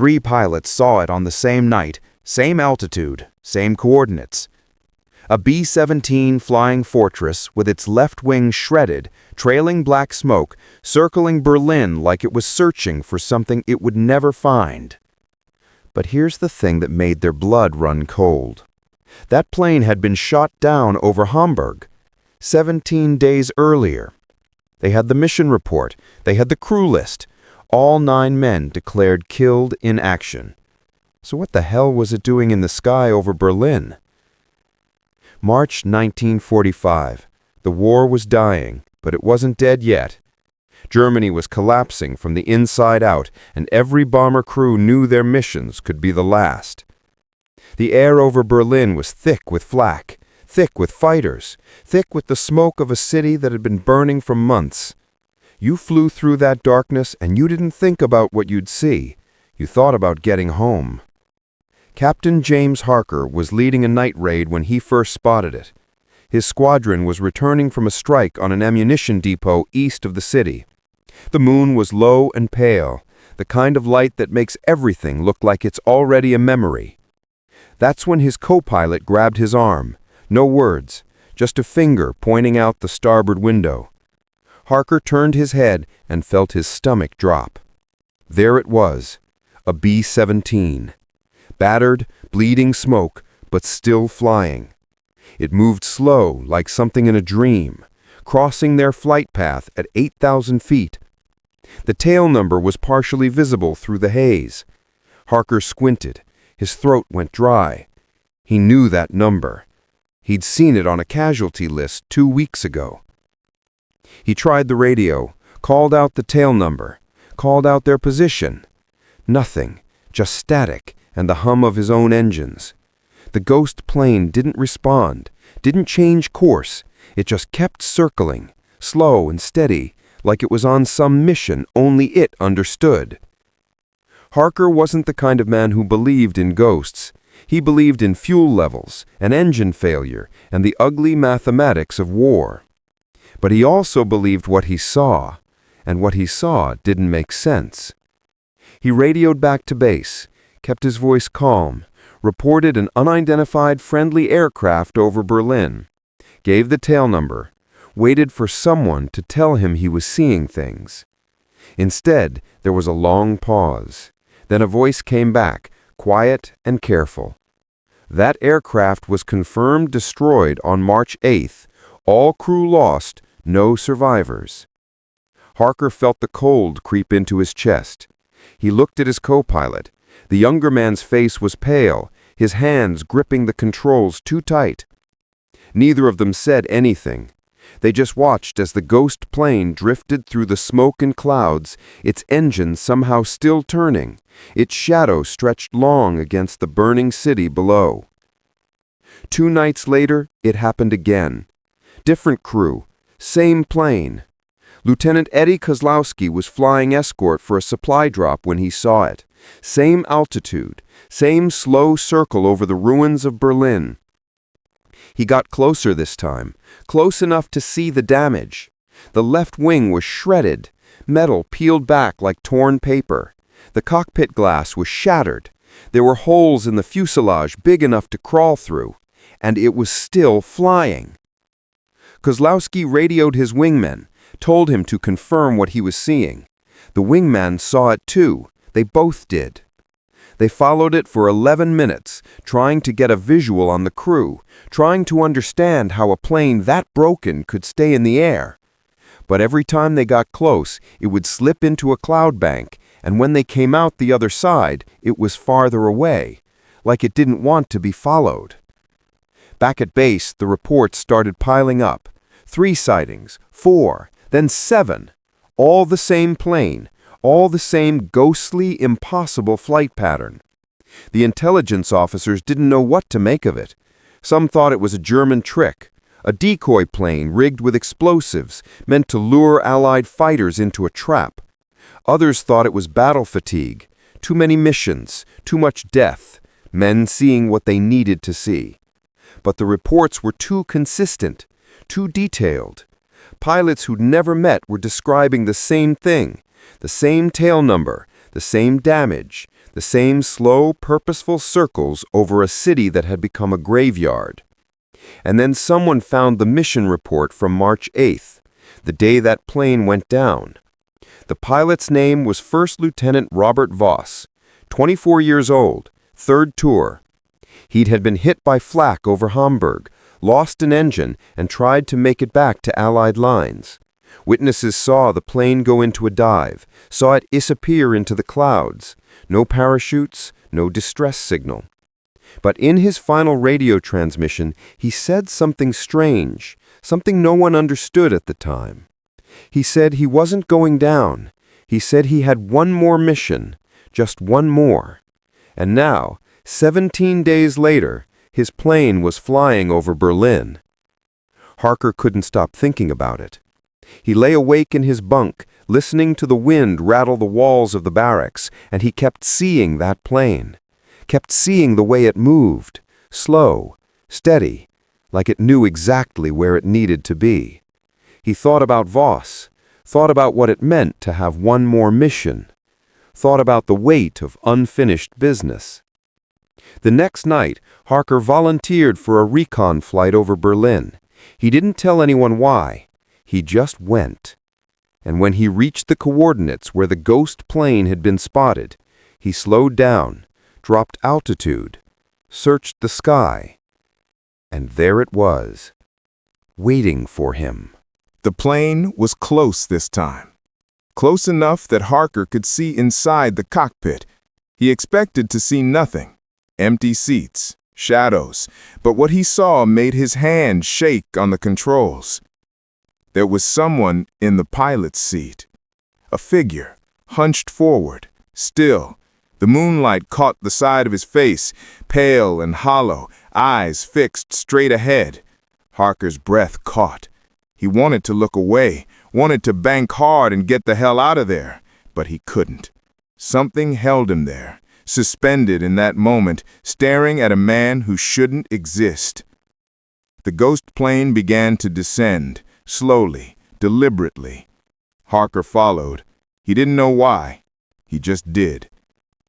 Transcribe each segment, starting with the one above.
3 pilots saw it on the same night, same altitude, same coordinates. A B-17 Flying Fortress with its left wing shredded, trailing black smoke, circling Berlin like it was searching for something it would never find. But here's the thing that made their blood run cold. That plane had been shot down over Hamburg 17 days earlier. They had the mission report, they had the crew list. All 9 men declared killed in action. So what the hell was it doing in the sky over Berlin? March 1945. The war was dying, but it wasn't dead yet. Germany was collapsing from the inside out, and every bomber crew knew their missions could be the last. The air over Berlin was thick with flak, thick with fighters, thick with the smoke of a city that had been burning for months. You flew through that darkness and you didn't think about what you'd see. You thought about getting home. Captain James Harker was leading a night raid when he first spotted it. His squadron was returning from a strike on an ammunition depot east of the city. The moon was low and pale, the kind of light that makes everything look like it's already a memory. That's when his co-pilot grabbed his arm. No words, just a finger pointing out the starboard window. Harker turned his head and felt his stomach drop. There it was, a B-17. Battered, bleeding smoke, but still flying. It moved slow, like something in a dream, crossing their flight path at 8,000 feet. The tail number was partially visible through the haze. Harker squinted. His throat went dry. He knew that number. He'd seen it on a casualty list 2 weeks ago. He tried the radio, called out the tail number, called out their position. Nothing, just static and the hum of his own engines. The ghost plane didn't respond, didn't change course. It just kept circling, slow and steady, like it was on some mission only it understood. Harker wasn't the kind of man who believed in ghosts. He believed in fuel levels and engine failure and the ugly mathematics of war. But he also believed what he saw, and what he saw didn't make sense. He radioed back to base, kept his voice calm, reported an unidentified friendly aircraft over Berlin, gave the tail number, waited for someone to tell him he was seeing things. Instead, there was a long pause. Then a voice came back, quiet and careful. That aircraft was confirmed destroyed on March 8th. All crew lost, no survivors. Harker felt the cold creep into his chest. He looked at his co-pilot. The younger man's face was pale, his hands gripping the controls too tight. Neither of them said anything. They just watched as the ghost plane drifted through the smoke and clouds, its engine somehow still turning, its shadow stretched long against the burning city below. 2 nights later, it happened again. Different crew, same plane. Lieutenant Eddie Kozlowski was flying escort for a supply drop when he saw it. Same altitude, same slow circle over the ruins of Berlin. He got closer this time, close enough to see the damage. The left wing was shredded, metal peeled back like torn paper. The cockpit glass was shattered. There were holes in the fuselage big enough to crawl through, and it was still flying. Kozlowski radioed his wingman, told him to confirm what he was seeing. The wingman saw it too. They both did. They followed it for 11 minutes, trying to get a visual on the crew, trying to understand how a plane that broken could stay in the air. But every time they got close, it would slip into a cloud bank, and when they came out the other side, it was farther away, like it didn't want to be followed. Back at base, the reports started piling up. 3 sightings, 4, then 7. All the same plane, all the same ghostly, impossible flight pattern. The intelligence officers didn't know what to make of it. Some thought it was a German trick, a decoy plane rigged with explosives meant to lure Allied fighters into a trap. Others thought it was battle fatigue, too many missions, too much death, men seeing what they needed to see. But the reports were too consistent, too detailed. Pilots who'd never met were describing the same thing, the same tail number, the same damage, the same slow, purposeful circles over a city that had become a graveyard. And then someone found the mission report from March 8th, the day that plane went down. The pilot's name was First Lieutenant Robert Voss, 24 years old, third tour. He had been hit by flak over Hamburg, lost an engine, and tried to make it back to Allied lines. Witnesses saw the plane go into a dive, saw it disappear into the clouds. No parachutes, no distress signal. But in his final radio transmission, he said something strange, something no one understood at the time. He said he wasn't going down. He said he had one more mission, just one more. And now, 17 days later, his plane was flying over Berlin. Harker couldn't stop thinking about it. He lay awake in his bunk, listening to the wind rattle the walls of the barracks, and he kept seeing that plane, kept seeing the way it moved, slow, steady, like it knew exactly where it needed to be. He thought about Voss, thought about what it meant to have one more mission, thought about the weight of unfinished business. The next night, Harker volunteered for a recon flight over Berlin. He didn't tell anyone why. He just went. And when he reached the coordinates where the ghost plane had been spotted, he slowed down, dropped altitude, searched the sky, and there it was, waiting for him. The plane was close this time. Close enough that Harker could see inside the cockpit. He expected to see nothing. Empty seats, shadows, but what he saw made his hand shake on the controls. There was someone in the pilot's seat. A figure, hunched forward, still. The moonlight caught the side of his face, pale and hollow, eyes fixed straight ahead. Harker's breath caught. He wanted to look away, wanted to bank hard and get the hell out of there, but he couldn't. Something held him there, suspended in that moment, staring at a man who shouldn't exist. The ghost plane began to descend, slowly, deliberately. Harker followed. He didn't know why. He just did.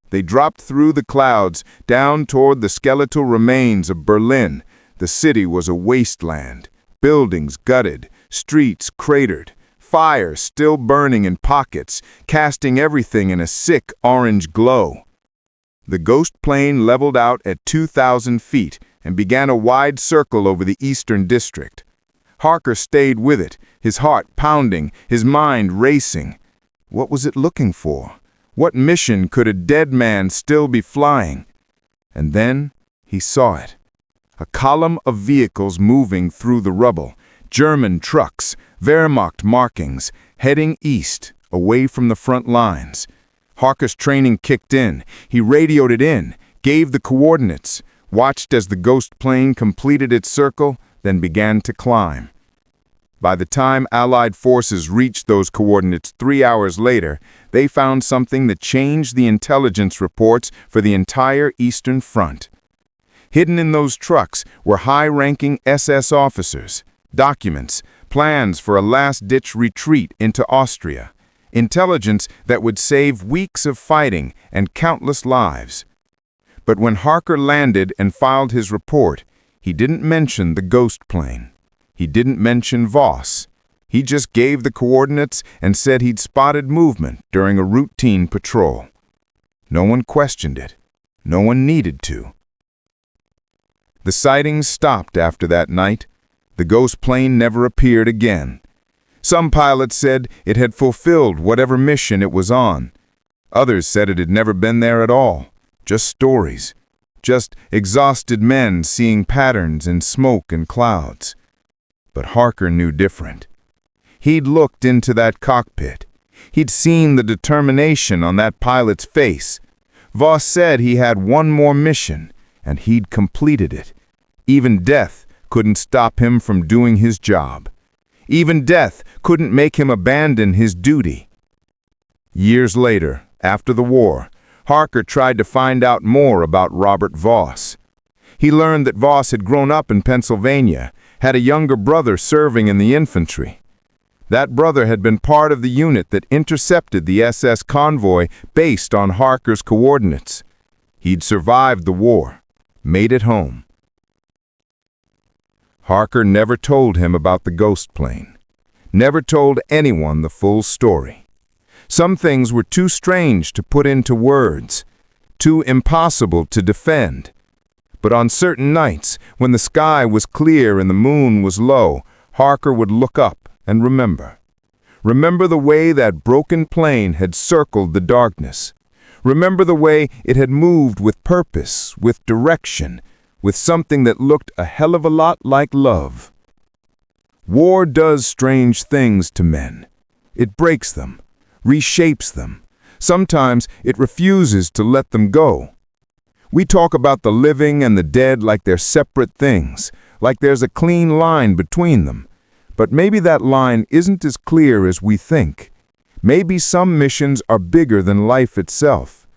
They dropped through the clouds, down toward the skeletal remains of Berlin. The city was a wasteland. Buildings gutted, streets cratered, fire still burning in pockets, casting everything in a sick orange glow. The ghost plane leveled out at 2,000 feet and began a wide circle over the eastern district. Harker stayed with it, his heart pounding, his mind racing. What was it looking for? What mission could a dead man still be flying? And then he saw it. A column of vehicles moving through the rubble, German trucks, Wehrmacht markings, heading east, away from the front lines. Harker's training kicked in. He radioed it in, gave the coordinates, watched as the ghost plane completed its circle, then began to climb. By the time Allied forces reached those coordinates 3 hours later, they found something that changed the intelligence reports for the entire Eastern Front. Hidden in those trucks were high-ranking SS officers, documents, plans for a last-ditch retreat into Austria, intelligence that would save weeks of fighting and countless lives. But when Harker landed and filed his report, he didn't mention the ghost plane. He didn't mention Voss. He just gave the coordinates and said he'd spotted movement during a routine patrol. No one questioned it. No one needed to. The sightings stopped after that night. The ghost plane never appeared again. Some pilots said it had fulfilled whatever mission it was on. Others said it had never been there at all. Just stories. Just exhausted men seeing patterns in smoke and clouds. But Harker knew different. He'd looked into that cockpit. He'd seen the determination on that pilot's face. Voss said he had one more mission, and he'd completed it. Even death couldn't stop him from doing his job. Even death couldn't make him abandon his duty. Years later, after the war, Harker tried to find out more about Robert Voss. He learned that Voss had grown up in Pennsylvania, had a younger brother serving in the infantry. That brother had been part of the unit that intercepted the SS convoy based on Harker's coordinates. He'd survived the war, made it home. Harker never told him about the ghost plane, never told anyone the full story. Some things were too strange to put into words, too impossible to defend. But on certain nights, when the sky was clear and the moon was low, Harker would look up and remember. Remember the way that broken plane had circled the darkness. Remember the way it had moved with purpose, with direction, with something that looked a hell of a lot like love. War does strange things to men. It breaks them, reshapes them. Sometimes it refuses to let them go. We talk about the living and the dead like they're separate things, like there's a clean line between them. But maybe that line isn't as clear as we think. Maybe some missions are bigger than life itself.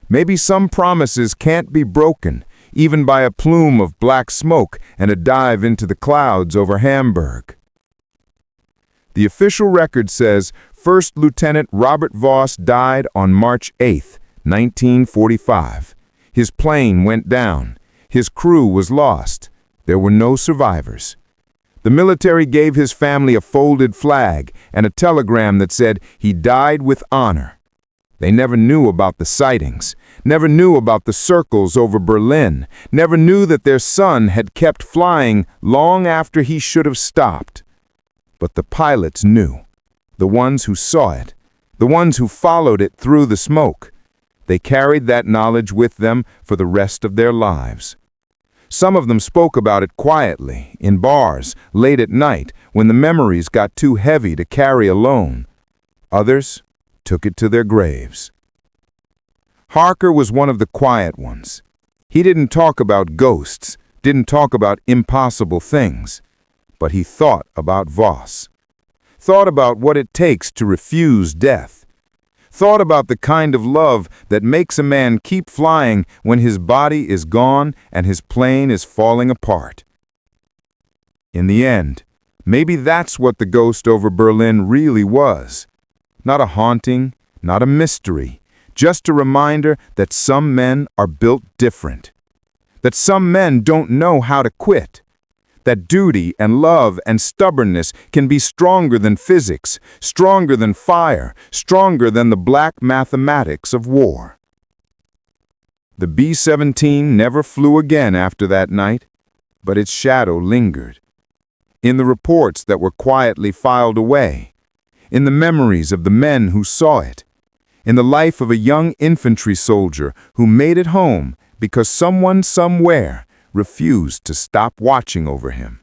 Maybe some promises can't be broken, even by a plume of black smoke and a dive into the clouds over Hamburg. The official record says First Lieutenant Robert Voss died on March 8, 1945. His plane went down. His crew was lost. There were no survivors. The military gave his family a folded flag and a telegram that said he died with honor. They never knew about the sightings, never knew about the circles over Berlin, never knew that their son had kept flying long after he should have stopped. But the pilots knew, the ones who saw it, the ones who followed it through the smoke. They carried that knowledge with them for the rest of their lives. Some of them spoke about it quietly, in bars, late at night, when the memories got too heavy to carry alone. Others took it to their graves. Harker was one of the quiet ones. He didn't talk about ghosts, didn't talk about impossible things, but he thought about Voss. Thought about what it takes to refuse death. Thought about the kind of love that makes a man keep flying when his body is gone and his plane is falling apart. In the end, maybe that's what the ghost over Berlin really was. Not a haunting, not a mystery, just a reminder that some men are built different. That some men don't know how to quit. That duty and love and stubbornness can be stronger than physics, stronger than fire, stronger than the black mathematics of war. The B-17 never flew again after that night, but its shadow lingered. In the reports that were quietly filed away, in the memories of the men who saw it, in the life of a young infantry soldier who made it home because someone somewhere refused to stop watching over him.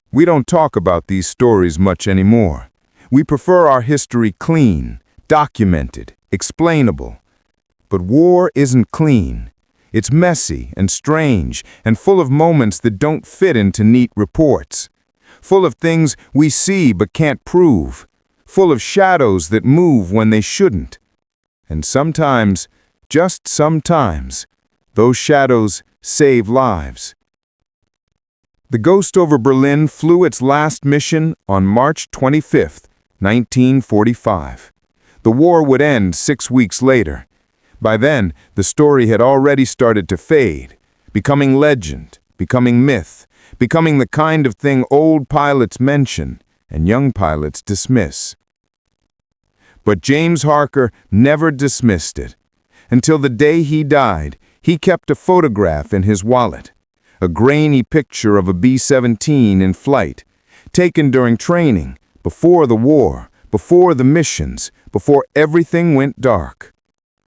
We don't talk about these stories much anymore. We prefer our history clean, documented, explainable. But war isn't clean. It's messy and strange and full of moments that don't fit into neat reports. Full of things we see but can't prove. Full of shadows that move when they shouldn't. And sometimes, just sometimes, those shadows save lives. The ghost over Berlin flew its last mission on March 25, 1945. The war would end 6 weeks later. By then, the story had already started to fade, becoming legend, becoming myth, becoming the kind of thing old pilots mention and young pilots dismiss. But James Harker never dismissed it. Until the day he died, he kept a photograph in his wallet, a grainy picture of a B-17 in flight, taken during training, before the war, before the missions, before everything went dark.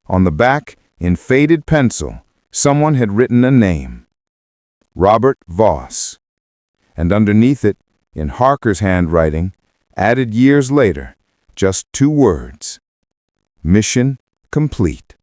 On the back, in faded pencil, someone had written a name, Robert Voss. And underneath it, in Harker's handwriting, added years later, just 2 words, mission complete.